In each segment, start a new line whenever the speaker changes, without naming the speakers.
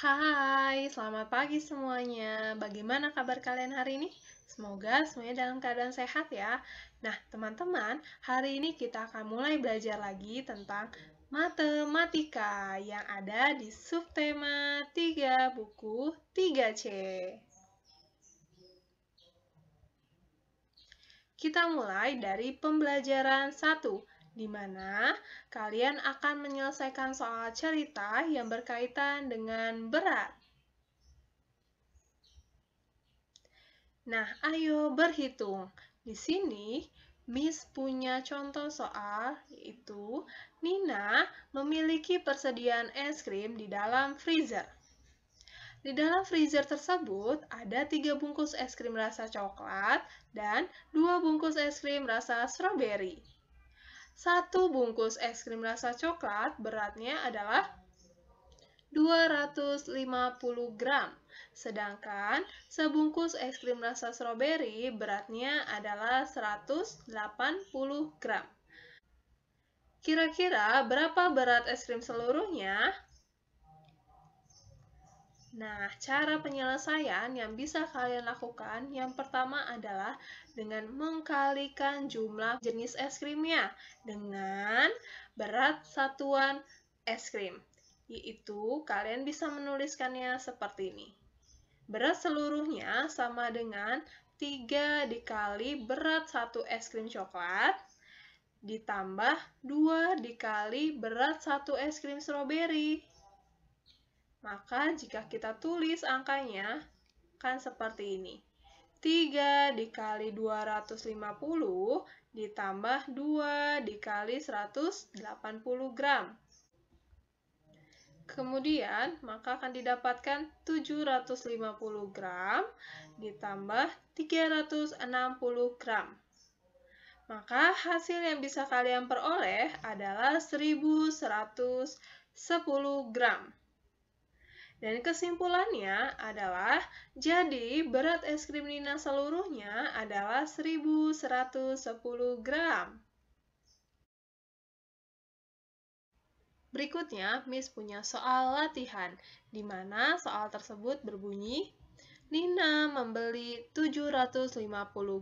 Hai, selamat pagi semuanya. Bagaimana kabar kalian hari ini? Semoga semuanya dalam keadaan sehat ya. Nah, teman-teman, hari ini kita akan mulai belajar lagi tentang matematika yang ada di subtema 3 buku 3C. Kita mulai dari pembelajaran 1, di mana kalian akan menyelesaikan soal cerita yang berkaitan dengan berat. Nah, ayo berhitung. Di sini, Miss punya contoh soal, yaitu Nina memiliki persediaan es krim di dalam freezer. Di dalam freezer tersebut ada 3 bungkus es krim rasa coklat dan 2 bungkus es krim rasa stroberi. 1 bungkus es krim rasa coklat beratnya adalah 250 gram. Sedangkan sebungkus es krim rasa stroberi beratnya adalah 180 gram. Kira-kira berapa berat es krim seluruhnya? Nah, cara penyelesaian yang bisa kalian lakukan yang pertama adalah dengan mengkalikan jumlah jenis es krimnya dengan berat satuan es krim. Yaitu, kalian bisa menuliskannya seperti ini. Berat seluruhnya sama dengan 3 dikali berat 1 es krim coklat ditambah 2 dikali berat 1 es krim stroberi. Maka jika kita tulis angkanya kan seperti ini. 3 dikali 250 ditambah 2 dikali 180 gram. Kemudian, maka akan didapatkan 750 gram ditambah 360 gram. Maka hasil yang bisa kalian peroleh adalah 1110 gram. Dan kesimpulannya adalah, jadi berat es krim Nina seluruhnya adalah 1110 gram. Berikutnya, Miss punya soal latihan, di mana soal tersebut berbunyi, Nina membeli 750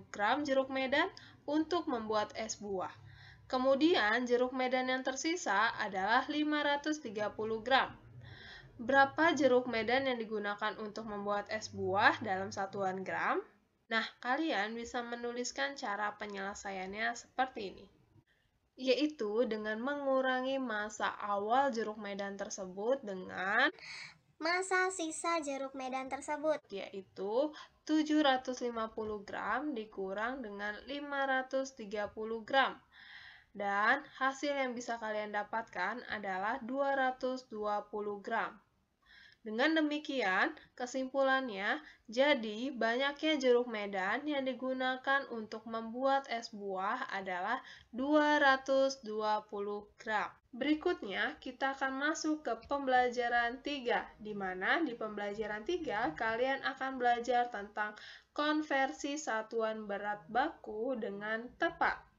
gram jeruk medan untuk membuat es buah. Kemudian, jeruk medan yang tersisa adalah 530 gram. Berapa jeruk medan yang digunakan untuk membuat es buah dalam satuan gram? Nah, kalian bisa menuliskan cara penyelesaiannya seperti ini, yaitu dengan mengurangi massa awal jeruk medan tersebut dengan
massa sisa jeruk medan tersebut,
yaitu 750 gram dikurang dengan 530 gram. Dan hasil yang bisa kalian dapatkan adalah 220 gram. Dengan demikian, kesimpulannya, jadi banyaknya jeruk medan yang digunakan untuk membuat es buah adalah 220 gram. Berikutnya, kita akan masuk ke pembelajaran 3, di mana di pembelajaran 3 kalian akan belajar tentang konversi satuan berat baku dengan tepat.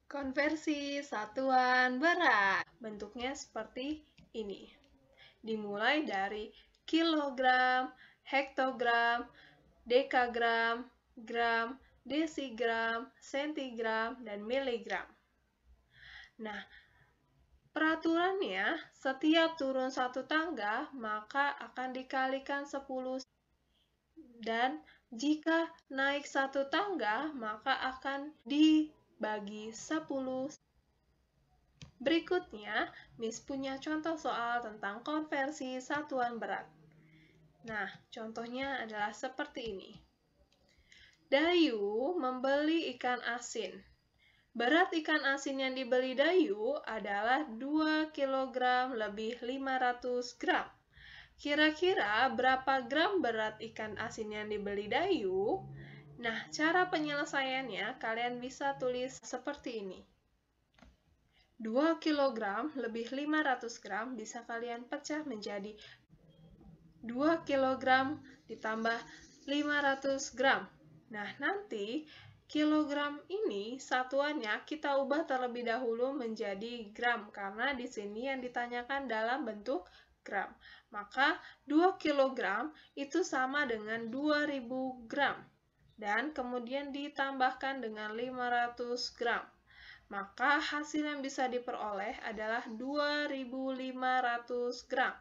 Konversi satuan berat. Bentuknya seperti ini. Dimulai dari kilogram, hektogram, dekagram, gram, desigram, sentigram, dan miligram. Nah, peraturannya setiap turun satu tangga maka akan dikalikan 10 dan jika naik satu tangga maka akan dibagi 10. Berikutnya, Miss punya contoh soal tentang konversi satuan berat. Nah, contohnya adalah seperti ini. Dayu membeli ikan asin. Berat ikan asin yang dibeli Dayu adalah 2 kg lebih 500 gram. Kira-kira berapa gram berat ikan asin yang dibeli Dayu? Nah, cara penyelesaiannya kalian bisa tulis seperti ini. 2 kg lebih 500 gram bisa kalian pecah menjadi 2 kg ditambah 500 gram. Nah, nanti Kilogram ini satuannya kita ubah terlebih dahulu menjadi gram, karena di sini yang ditanyakan dalam bentuk gram. Maka 2 kilogram itu sama dengan 2000 gram. Dan kemudian ditambahkan dengan 500 gram. Maka hasil yang bisa diperoleh adalah 2500 gram.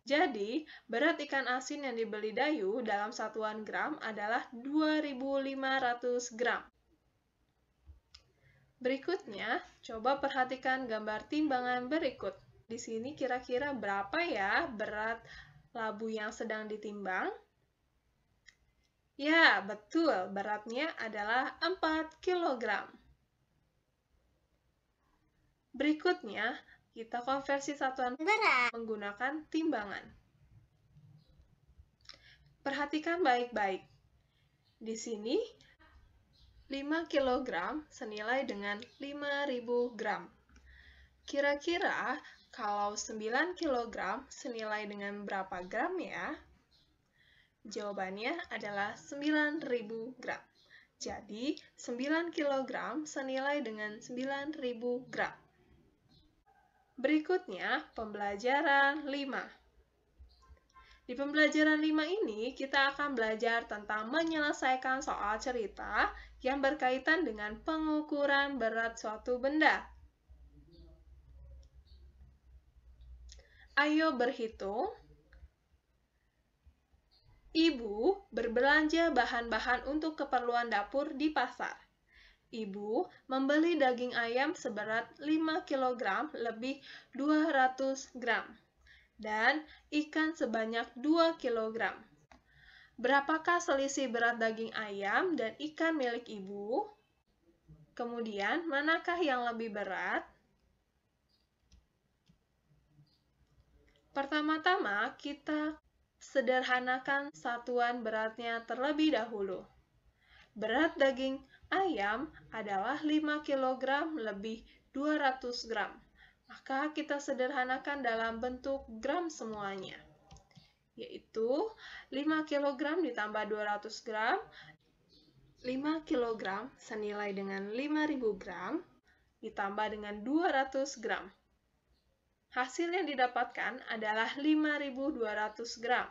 Jadi, berat ikan asin yang dibeli Dayu dalam satuan gram adalah 2500 gram. Berikutnya, coba perhatikan gambar timbangan berikut. Di sini kira-kira berapa ya berat labu yang sedang ditimbang? Ya, betul, beratnya adalah 4 kg. Berikutnya, kita konversi satuan
berat
menggunakan timbangan. Perhatikan baik-baik. Di sini, 5 kg senilai dengan 5.000 gram. Kira-kira kalau 9 kg senilai dengan berapa gram ya? Jawabannya adalah 9.000 gram. Jadi, 9 kg senilai dengan 9.000 gram. Berikutnya, pembelajaran 5. Di pembelajaran 5 ini, kita akan belajar tentang menyelesaikan soal cerita yang berkaitan dengan pengukuran berat suatu benda. Ayo berhitung. Ibu berbelanja bahan-bahan untuk keperluan dapur di pasar. Ibu membeli daging ayam seberat 5 kg lebih 200 gram dan ikan sebanyak 2 kg. Berapakah selisih berat daging ayam dan ikan milik ibu? Kemudian, manakah yang lebih berat? Pertama-tama, kita sederhanakan satuan beratnya terlebih dahulu. Berat daging ayam adalah 5 kg lebih 200 gram. Maka kita sederhanakan dalam bentuk gram semuanya. Yaitu 5 kg ditambah 200 gram. 5 kg senilai dengan 5.000 gram ditambah dengan 200 gram. Hasil yang didapatkan adalah 5.200 gram.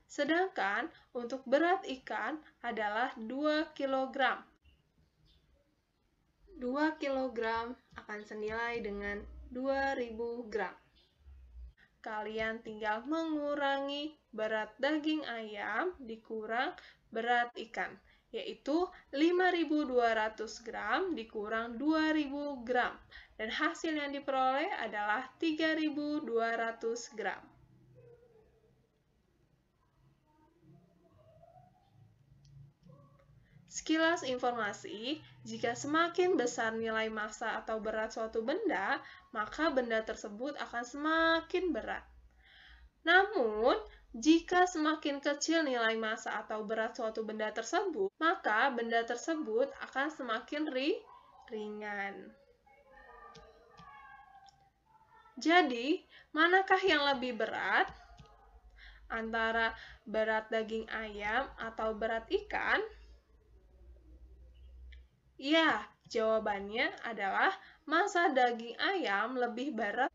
Sedangkan untuk berat ikan adalah 2 kg. 2 kg akan senilai dengan 2.000 gram. Kalian tinggal mengurangi berat daging ayam dikurang berat ikan, yaitu 5.200 gram dikurang 2.000 gram. Dan hasil yang diperoleh adalah 3.200 gram. Sekilas informasi, jika semakin besar nilai massa atau berat suatu benda, maka benda tersebut akan semakin berat. Namun, jika semakin kecil nilai massa atau berat suatu benda tersebut, maka benda tersebut akan semakin ringan. Jadi, manakah yang lebih berat? Antara berat daging ayam atau berat ikan? Ya, jawabannya adalah massa daging ayam lebih berat.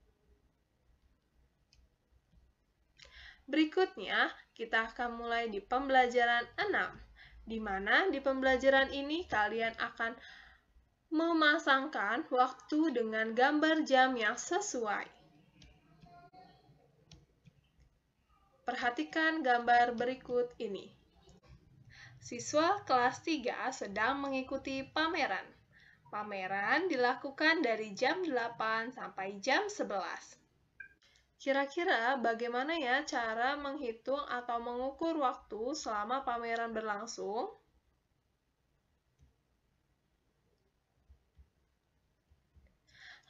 Berikutnya, kita akan mulai di pembelajaran 6, di mana di pembelajaran ini kalian akan memasangkan waktu dengan gambar jam yang sesuai. Perhatikan gambar berikut ini. Siswa kelas 3 sedang mengikuti pameran. Pameran dilakukan dari jam 8 sampai jam 11. Kira-kira bagaimana ya cara menghitung atau mengukur waktu selama pameran berlangsung?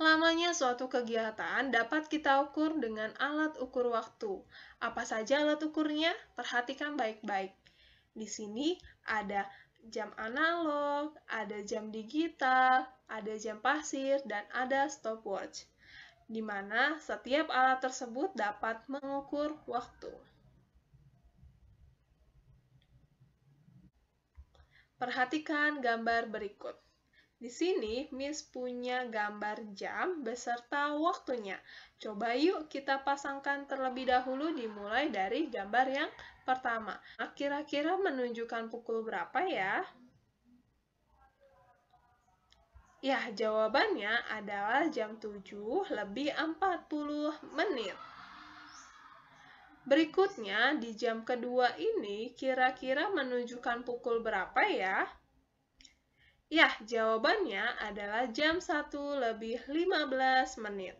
Lamanya suatu kegiatan dapat kita ukur dengan alat ukur waktu. Apa saja alat ukurnya? Perhatikan baik-baik. Di sini ada jam analog, ada jam digital, ada jam pasir, dan ada stopwatch, di mana setiap alat tersebut dapat mengukur waktu. Perhatikan gambar berikut. Di sini, Miss punya gambar jam beserta waktunya. Coba yuk kita pasangkan terlebih dahulu dimulai dari gambar yang pertama. Kira-kira menunjukkan pukul berapa ya? Ya, jawabannya adalah jam 7 lebih 40 menit. Berikutnya, di jam kedua ini kira-kira menunjukkan pukul berapa ya? Ya, jawabannya adalah jam 1 lebih 15 menit.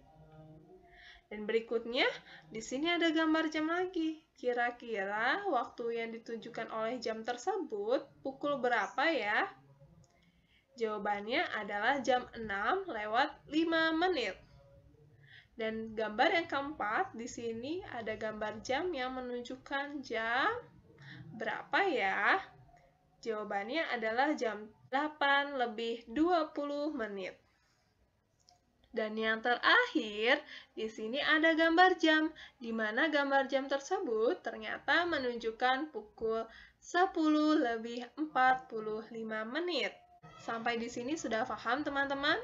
Dan berikutnya, di sini ada gambar jam lagi. Kira-kira waktu yang ditunjukkan oleh jam tersebut pukul berapa ya? Jawabannya adalah jam 6 lewat 5 menit. Dan gambar yang keempat, di sini ada gambar jam yang menunjukkan jam berapa ya? Jawabannya adalah jam 8 lebih 20 menit. Dan yang terakhir, di sini ada gambar jam, di mana gambar jam tersebut ternyata menunjukkan pukul 10 lebih 45 menit. Sampai di sini sudah paham, teman-teman?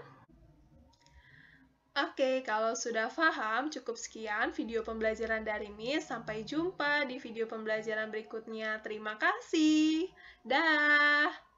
Oke, kalau sudah paham, cukup sekian video pembelajaran dari Miss. Sampai jumpa di video pembelajaran berikutnya. Terima kasih. Dah.